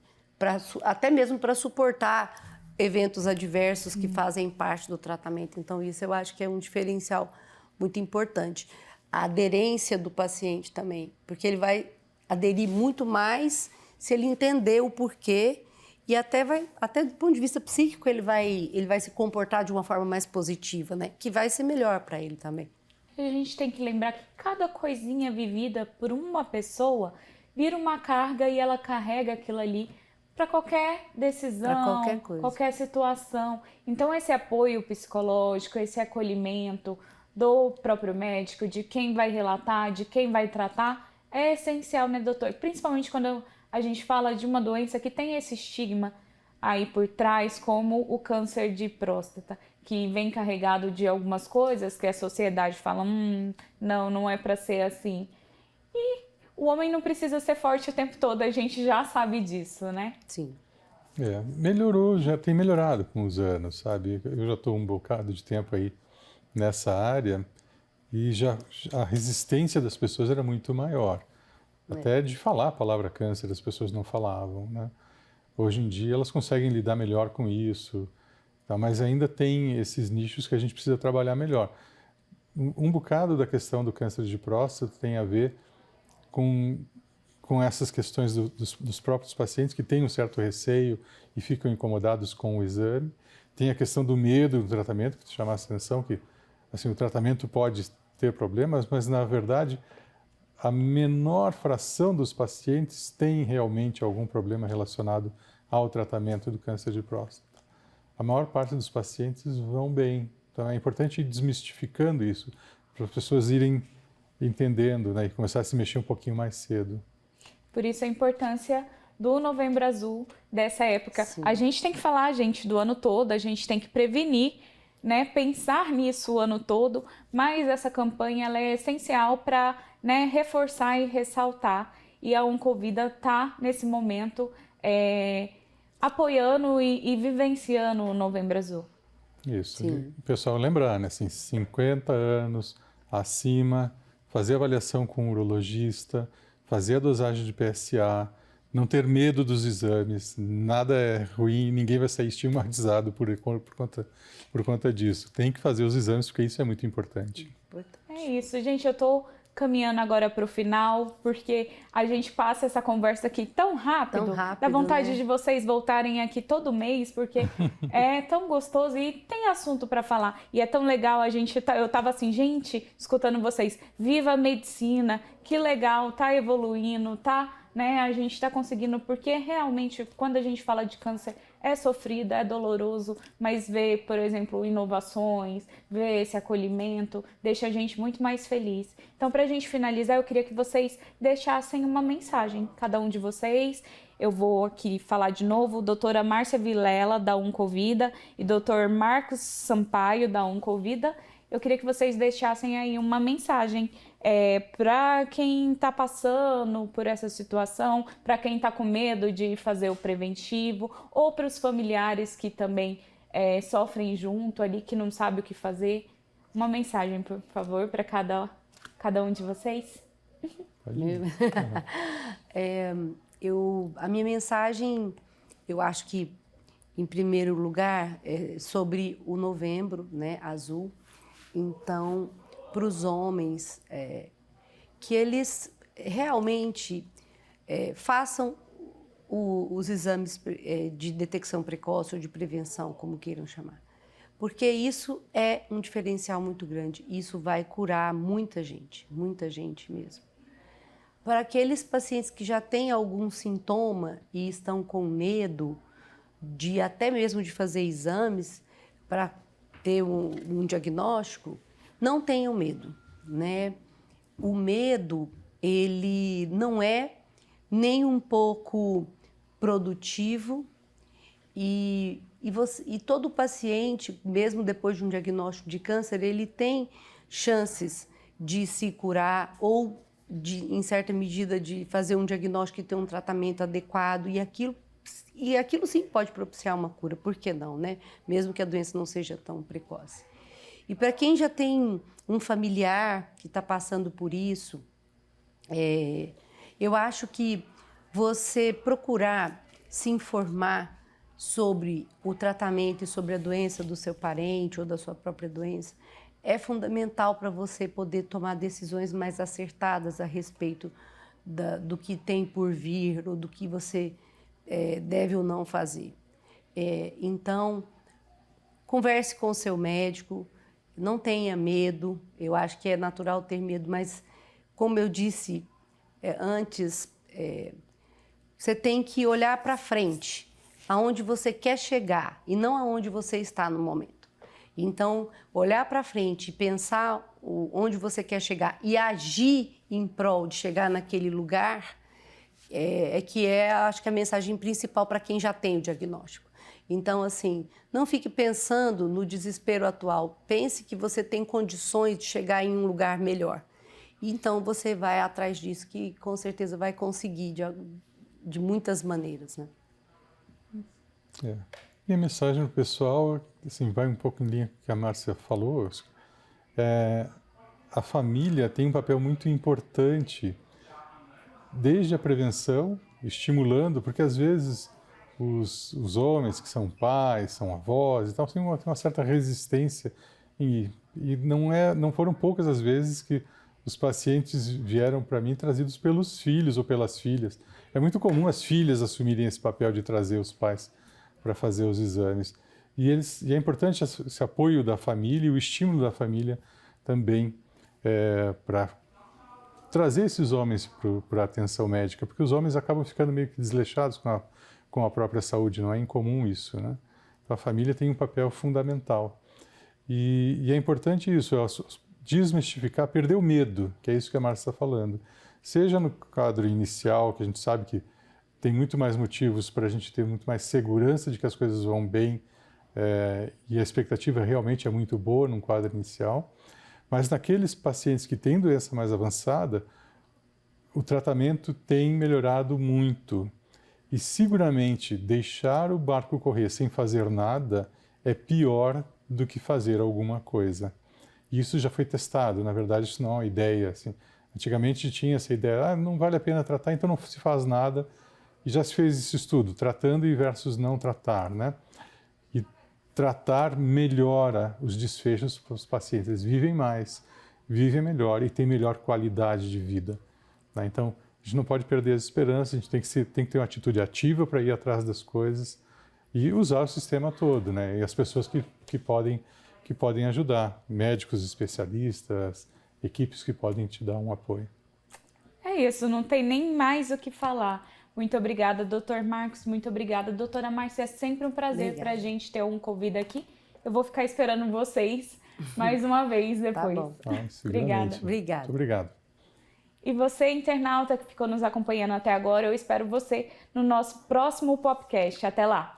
Até mesmo para suportar eventos adversos que fazem parte do tratamento. Então, isso eu acho que é um diferencial muito importante. a aderência do paciente também, porque ele vai aderir muito mais se ele entender o porquê e até do ponto de vista psíquico ele vai se comportar de uma forma mais positiva, né? Que vai ser melhor para ele também. A gente tem que lembrar que cada coisinha vivida por uma pessoa vira uma carga e ela carrega aquilo ali para qualquer decisão, qualquer situação. Então esse apoio psicológico, esse acolhimento do próprio médico, de quem vai relatar, de quem vai tratar, é essencial, né, doutor? Principalmente quando a gente fala de uma doença que tem esse estigma aí por trás, como o câncer de próstata, que vem carregado de algumas coisas que a sociedade fala, não é para ser assim. E o homem não precisa ser forte o tempo todo, a gente já sabe disso, né? Sim. Melhorou, já tem melhorado com os anos, sabe? Eu já estou um bocado de tempo aí nessa área e já a resistência das pessoas era muito maior. Até de falar a palavra câncer, as pessoas não falavam, né? Hoje em dia elas conseguem lidar melhor com isso, tá? Mas ainda tem esses nichos que a gente precisa trabalhar melhor. Um bocado da questão do câncer de próstata tem a ver com essas questões dos próprios pacientes que têm um certo receio e ficam incomodados com o exame. Tem a questão do medo do tratamento, que te chamasse a atenção, que assim, o tratamento pode ter problemas, mas na verdade a menor fração dos pacientes tem realmente algum problema relacionado ao tratamento do câncer de próstata. A maior parte dos pacientes vão bem. Então é importante ir desmistificando isso, para as pessoas irem entendendo, né, e começar a se mexer um pouquinho mais cedo. Por isso a importância do Novembro Azul, dessa época. Sim. A gente tem que falar, gente, do ano todo, a gente tem que prevenir, né, pensar nisso o ano todo, mas essa campanha ela é essencial para, né, reforçar e ressaltar. E a Oncovida está, nesse momento, apoiando e vivenciando o Novembro Azul. Isso. O pessoal lembrar, né, assim, 50 anos acima, fazer avaliação com o urologista, fazer a dosagem de PSA, não ter medo dos exames, nada é ruim, ninguém vai sair estigmatizado por conta disso. Tem que fazer os exames, porque isso é muito importante. É isso, gente, eu tô caminhando agora para o final, porque a gente passa essa conversa aqui tão rápido, dá vontade, né, de vocês voltarem aqui todo mês, porque é tão gostoso e tem assunto para falar. E é tão legal eu tava assim, gente, escutando vocês, viva a medicina, que legal, tá evoluindo, né, a gente está conseguindo, porque realmente quando a gente fala de câncer é sofrido, é doloroso, mas ver, por exemplo, inovações, ver esse acolhimento, deixa a gente muito mais feliz. Então, para a gente finalizar, eu queria que vocês deixassem uma mensagem, cada um de vocês. Eu vou aqui falar de novo, doutora Márcia Vilela, da Oncovida, e doutor Marcos Sampaio, da Oncovida. Eu queria que vocês deixassem aí uma mensagem para quem está passando por essa situação, para quem está com medo de fazer o preventivo, ou para os familiares que também sofrem junto ali, que não sabem o que fazer. Uma mensagem, por favor, para cada um de vocês. A minha mensagem, eu acho que, em primeiro lugar, é sobre o Novembro, né, Azul. Então, para os homens, que eles realmente façam os exames de detecção precoce ou de prevenção, como queiram chamar. Porque isso é um diferencial muito grande. Isso vai curar muita gente mesmo. Para aqueles pacientes que já têm algum sintoma e estão com medo de até mesmo de fazer exames para ter um diagnóstico, não tenham medo, né? O medo, ele não é nem um pouco produtivo e todo paciente, mesmo depois de um diagnóstico de câncer, ele tem chances de se curar ou, em certa medida, de fazer um diagnóstico e ter um tratamento adequado e aquilo sim pode propiciar uma cura, por que não, né? Mesmo que a doença não seja tão precoce. E para quem já tem um familiar que está passando por isso, eu acho que você procurar se informar sobre o tratamento e sobre a doença do seu parente ou da sua própria doença é fundamental para você poder tomar decisões mais acertadas a respeito do que tem por vir ou do que você deve ou não fazer. Então, converse com o seu médico, não tenha medo. Eu acho que é natural ter medo, mas, como eu disse antes, você tem que olhar para frente, aonde você quer chegar e não aonde você está no momento. Então, olhar para frente e pensar onde você quer chegar e agir em prol de chegar naquele lugar acho que a mensagem principal para quem já tem o diagnóstico. Então, assim, não fique pensando no desespero atual. Pense que você tem condições de chegar em um lugar melhor. Então, você vai atrás disso, que com certeza vai conseguir de muitas maneiras, né? E a mensagem do pessoal, assim, vai um pouco em linha com o que a Márcia falou. A família tem um papel muito importante, desde a prevenção, estimulando, porque às vezes os homens que são pais, são avós e tal, têm uma certa resistência e não foram poucas as vezes que os pacientes vieram para mim trazidos pelos filhos ou pelas filhas. É muito comum as filhas assumirem esse papel de trazer os pais para fazer os exames. E é importante esse apoio da família e o estímulo da família também para trazer esses homens para a atenção médica, porque os homens acabam ficando meio que desleixados com a própria saúde, não é incomum isso, né? Então, a família tem um papel fundamental. E é importante isso, desmistificar, perder o medo, que é isso que a Márcia está falando. Seja no quadro inicial, que a gente sabe que tem muito mais motivos para a gente ter muito mais segurança de que as coisas vão bem, e a expectativa realmente é muito boa num quadro inicial, mas naqueles pacientes que têm doença mais avançada, o tratamento tem melhorado muito. E seguramente deixar o barco correr sem fazer nada é pior do que fazer alguma coisa. E isso já foi testado, na verdade isso não é uma ideia. Assim. Antigamente tinha essa ideia, não vale a pena tratar, então não se faz nada. E já se fez esse estudo, tratando versus não tratar, né? E tratar melhora os desfechos para os pacientes. Eles vivem mais, vivem melhor e têm melhor qualidade de vida. Né? Então, a gente não pode perder as esperanças, a gente tem que ter uma atitude ativa para ir atrás das coisas e usar o sistema todo, né? E as pessoas que podem ajudar, médicos especialistas, equipes que podem te dar um apoio. É isso, não tem nem mais o que falar. Muito obrigada, Dr. Marcos, muito obrigada. Doutora Márcia, é sempre um prazer para a gente ter um convite aqui. Eu vou ficar esperando vocês mais uma vez depois. Tá bom. Obrigada. Obrigada. Muito obrigado. E você, internauta que ficou nos acompanhando até agora, eu espero você no nosso próximo podcast. Até lá!